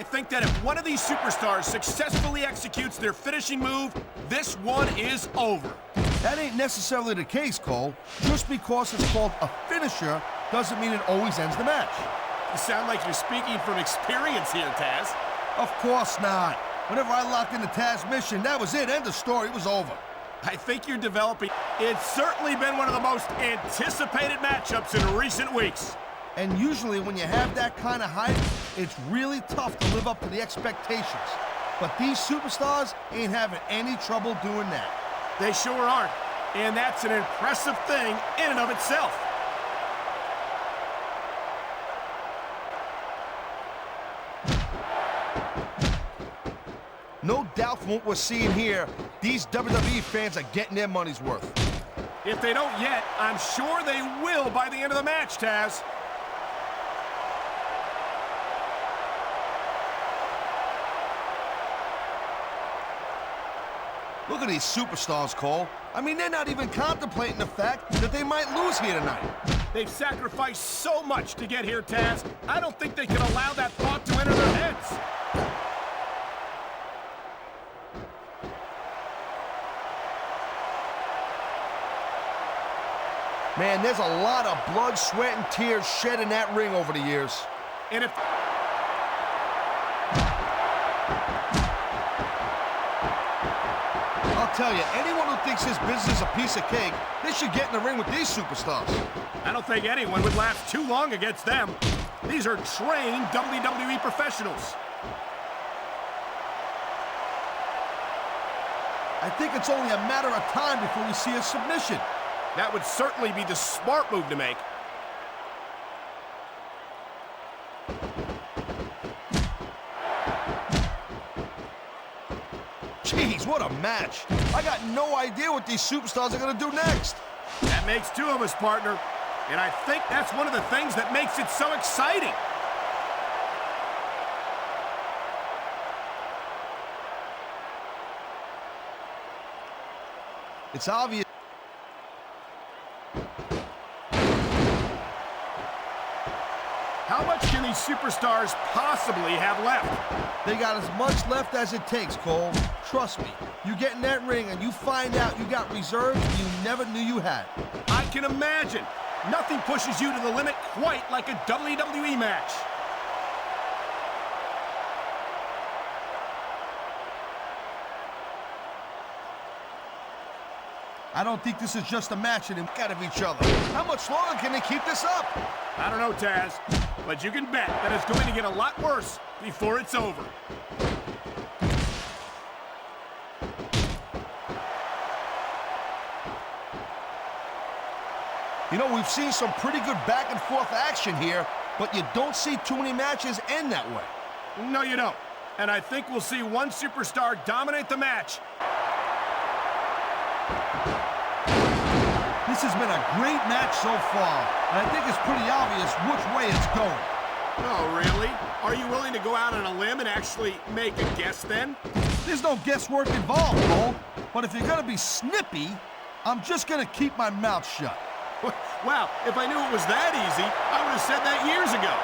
I think that if one of these superstars successfully executes their finishing move, this one is over. That ain't necessarily the case, Cole. Just because it's called a finisher doesn't mean it always ends the match. You sound like you're speaking from experience here, Taz. Of course not. Whenever I locked into Taz's mission, that was it. End of story. It was over. I think you're developing. It's certainly been one of the most anticipated matchups in recent weeks. And usually when you have that kind of hype, it's really tough to live up to the expectations. But these superstars ain't having any trouble doing that. They sure aren't. And that's an impressive thing in and of itself. No doubt from what we're seeing here, these WWE fans are getting their money's worth. If they don't yet, I'm sure they will by the end of the match, Taz. Look at these superstars, Cole. I mean, they're not even contemplating the fact that they might lose here tonight. They've sacrificed so much to get here, Taz. I don't think they can allow that thought to enter their heads. Man, there's a lot of blood, sweat, and tears shed in that ring over the years. And if... I'll tell you, anyone who thinks this business is a piece of cake, they should get in the ring with these superstars. I don't think anyone would last too long against them. These are trained WWE professionals. I think it's only a matter of time before we see a submission. That would certainly be the smart move to make. Jeez, what a match. I got no idea what these superstars are going to do next. That makes two of us, partner. And I think that's one of the things that makes it so exciting. It's obvious. How much can these superstars possibly have left? They got as much left as it takes, Cole. Trust me. You get in that ring and you find out you got reserves you never knew you had. I can imagine. Nothing pushes you to the limit quite like a WWE match. I don't think this is just a match and they're out of each other. How much longer can they keep this up? I don't know, Taz, but you can bet that it's going to get a lot worse before it's over. You know, we've seen some pretty good back and forth action here, but you don't see too many matches end that way. No, you don't. And I think we'll see one superstar dominate the match. This has been a great match so far, and I think it's pretty obvious which way it's going. Oh, really? Are you willing to go out on a limb and actually make a guess then? There's no guesswork involved, Cole. But if you're gonna be snippy, I'm just gonna keep my mouth shut. Wow, if I knew it was that easy, I would have said that years ago.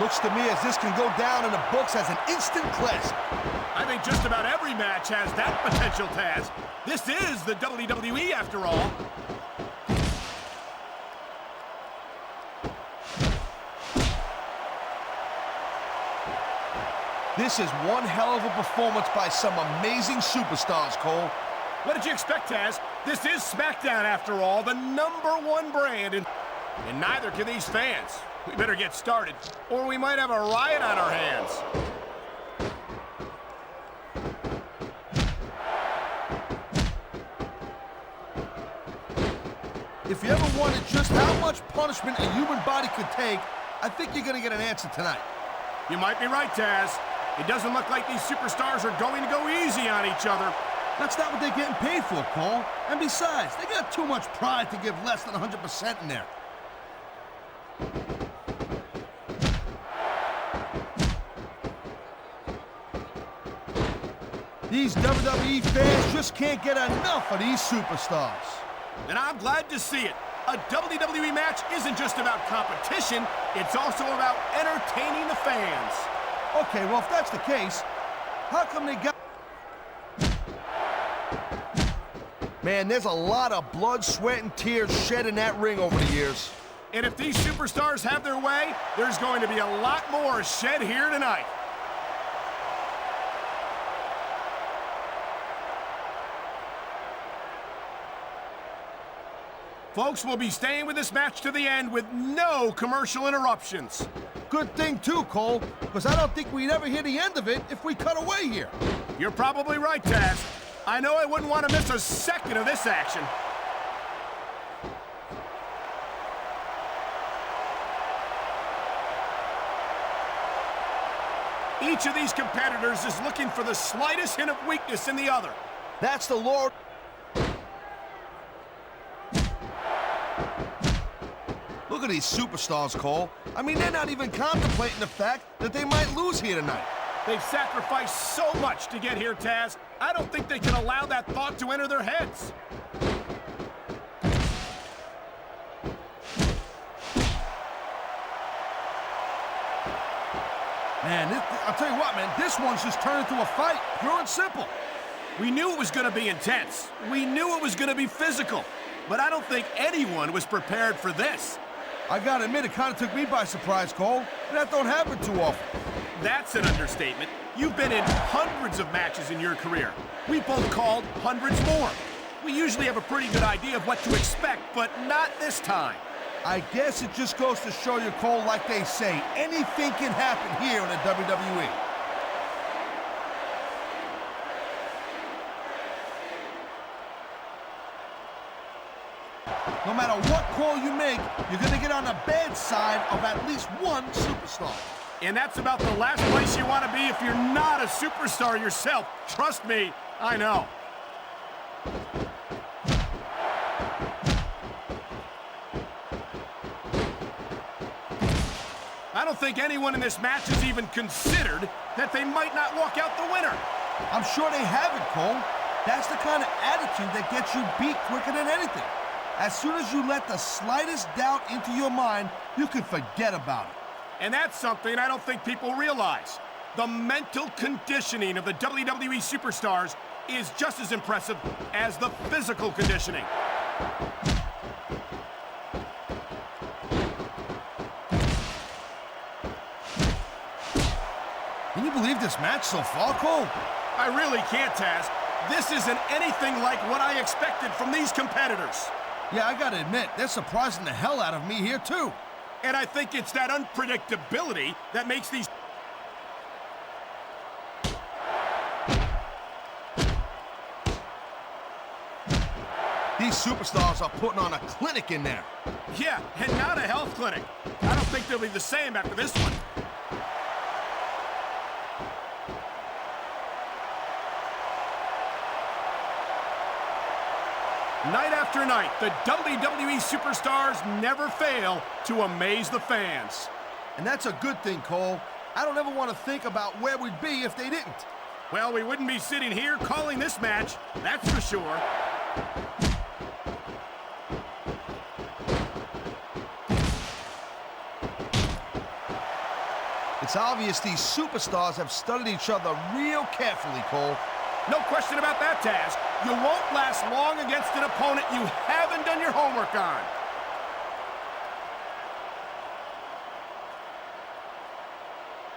Looks to me as this can go down in the books as an instant classic. I think just about every match has that potential, Taz. This is the WWE after all. This is one hell of a performance by some amazing superstars, Cole. What did you expect, Taz? This is Smackdown after all, the #1 brand, and neither can these fans. We better get started, or we might have a riot on our hands. If you ever wondered just how much punishment a human body could take, I think you're gonna get an answer tonight. You might be right, Taz. It doesn't look like these superstars are going to go easy on each other. That's not what they're getting paid for, Cole. And besides, they got too much pride to give less than 100% in there. These WWE fans just can't get enough of these superstars. And I'm glad to see it. A WWE match isn't just about competition, it's also about entertaining the fans. Okay, well, if that's the case, how come they got... Man, there's a lot of blood, sweat, and tears shed in that ring over the years. And if these superstars have their way, there's going to be a lot more shed here tonight. Folks, we'll be staying with this match to the end with no commercial interruptions. Good thing, too, Cole, because I don't think we'd ever hear the end of it if we cut away here. You're probably right, Taz. I know I wouldn't want to miss a second of this action. Each of these competitors is looking for the slightest hint of weakness in the other. That's the Lord. Look at these superstars, Cole. I mean, they're not even contemplating the fact that they might lose here tonight. They've sacrificed so much to get here, Taz. I don't think they can allow that thought to enter their heads. Man, I'll tell you what, man, this one's just turned into a fight, pure and simple. We knew it was going to be intense. We knew it was going to be physical. But I don't think anyone was prepared for this. I gotta admit, it kind of took me by surprise, Cole. That don't happen too often. That's an understatement. You've been in hundreds of matches in your career. We both called hundreds more. We usually have a pretty good idea of what to expect, but not this time. I guess it just goes to show you, Cole, like they say, anything can happen here in the WWE. No matter what call you make, you're going to get on the bad side of at least one superstar. And that's about the last place you want to be if you're not a superstar yourself. Trust me, I know. I don't think anyone in this match has even considered that they might not walk out the winner. I'm sure they haven't, Cole. That's the kind of attitude that gets you beat quicker than anything. As soon as you let the slightest doubt into your mind, you can forget about it. And that's something I don't think people realize. The mental conditioning of the WWE superstars is just as impressive as the physical conditioning. Can you believe this match so far, Cole? I really can't, Taz. This isn't anything like what I expected from these competitors. Yeah, I gotta admit, they're surprising the hell out of me here, too. And I think it's that unpredictability that makes these... These superstars are putting on a clinic in there. Yeah, and not a health clinic. I don't think they'll be the same after this one. Night after night, the WWE superstars never fail to amaze the fans. And that's a good thing, Cole. I don't ever want to think about where we'd be if they didn't. Well, we wouldn't be sitting here calling this match, that's for sure. It's obvious these superstars have studied each other real carefully, Cole. No question about that, Taz. You won't last long against an opponent you haven't done your homework on.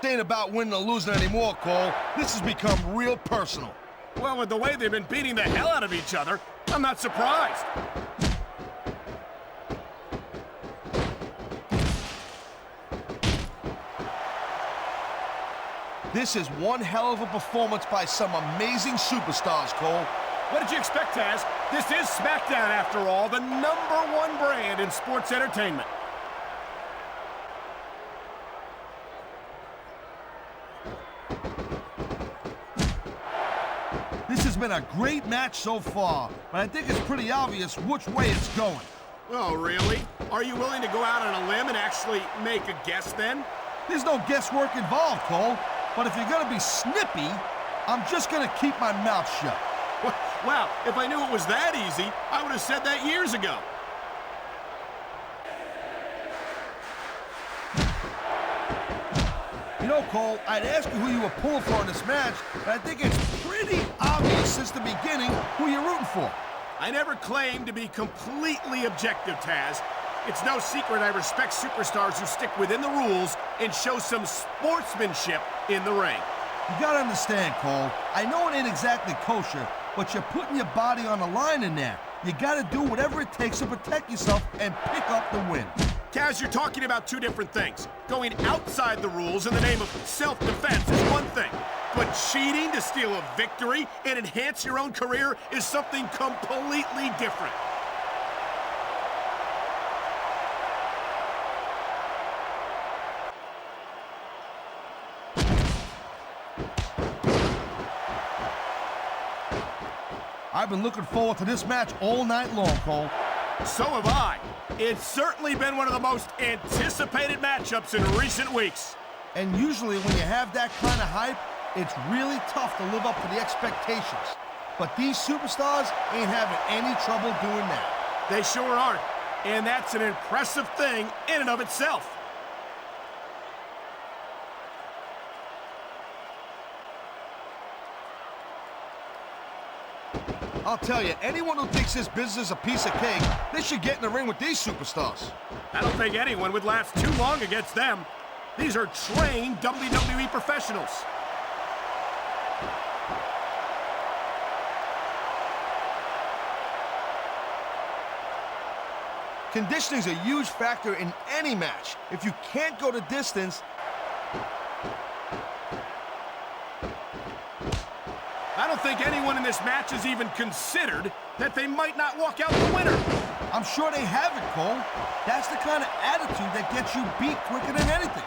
It ain't about winning or losing anymore, Cole. This has become real personal. Well, with the way they've been beating the hell out of each other, I'm not surprised. This is one hell of a performance by some amazing superstars, Cole. What did you expect, Taz? This is Smackdown, after all, the #1 brand in sports entertainment. This has been a great match so far, but I think it's pretty obvious which way it's going. Oh, really? Are you willing to go out on a limb and actually make a guess, then? There's no guesswork involved, Cole. But if you're gonna be snippy, I'm just gonna keep my mouth shut. Wow, if I knew it was that easy, I would have said that years ago. You know, Cole, I'd ask you who you were pulling for in this match, but I think it's pretty obvious since the beginning who you're rooting for. I never claimed to be completely objective, Taz. It's no secret I respect superstars who stick within the rules and show some sportsmanship in the ring. You gotta understand, Cole, I know it ain't exactly kosher, but you're putting your body on the line in there. You gotta do whatever it takes to protect yourself and pick up the win. Taz, you're talking about two different things. Going outside the rules in the name of self-defense is one thing, but cheating to steal a victory and enhance your own career is something completely different. I've been looking forward to this match all night long, Cole. So have I. It's certainly been one of the most anticipated matchups in recent weeks. And usually when you have that kind of hype, it's really tough to live up to the expectations. But these superstars ain't having any trouble doing that. They sure aren't. And that's an impressive thing in and of itself. I'll tell you, anyone who thinks this business is a piece of cake, they should get in the ring with these superstars. I don't think anyone would last too long against them. These are trained WWE professionals. Conditioning is a huge factor in any match. If you can't go the distance, I don't think anyone in this match has even considered that they might not walk out the winner. I'm sure they haven't, Cole. That's the kind of attitude that gets you beat quicker than anything.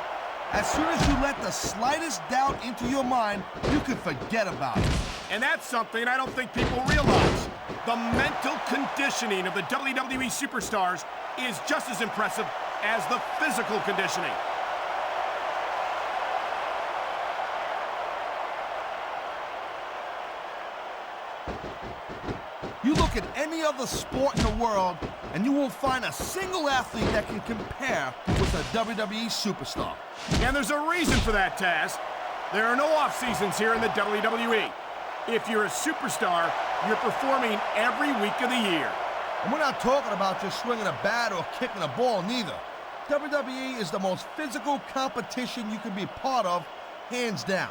As soon as you let the slightest doubt into your mind, you can forget about it. And that's something I don't think people realize. The mental conditioning of the WWE superstars is just as impressive as the physical conditioning. You look at any other sport in the world, and you won't find a single athlete that can compare with a WWE superstar. And there's a reason for that, Taz. There are no off-seasons here in the WWE. If you're a superstar, you're performing every week of the year. And we're not talking about just swinging a bat or kicking a ball, neither. WWE is the most physical competition you can be part of, hands down.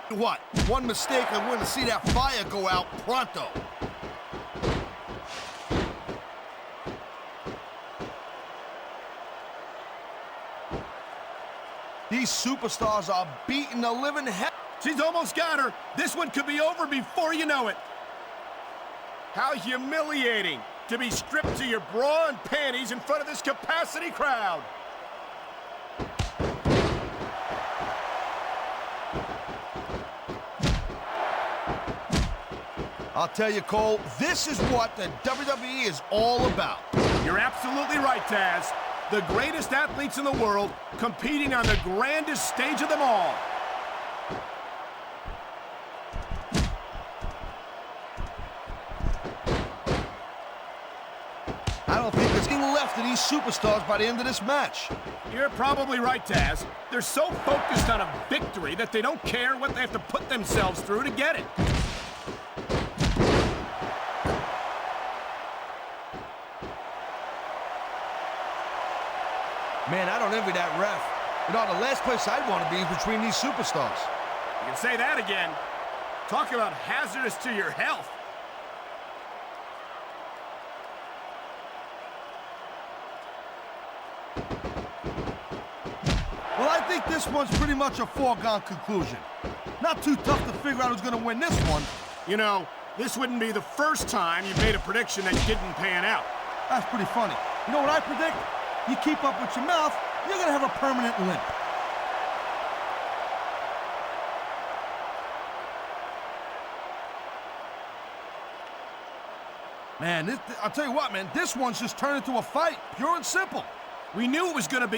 What? One mistake and we're going to see that fire go out pronto. These superstars are beating the living hell. She's almost got her. This one could be over before you know it. How humiliating to be stripped to your bra and panties in front of this capacity crowd. I'll tell you, Cole, this is what the WWE is all about. You're absolutely right, Taz. The greatest athletes in the world competing on the grandest stage of them all. I don't think there's anything left of these superstars by the end of this match. You're probably right, Taz. They're so focused on a victory that they don't care what they have to put themselves through to get it. Man, I don't envy that ref. You know, the last place I'd want to be is between these superstars. You can say that again. Talk about hazardous to your health. Well, I think this one's pretty much a foregone conclusion. Not too tough to figure out who's going to win this one. You know, this wouldn't be the first time you've made a prediction that didn't pan out. That's pretty funny. You know what I predict? You keep up with your mouth, you're going to have a permanent limp. Man, I'll tell you what, man, this one's just turned into a fight, pure and simple. We knew it was going to be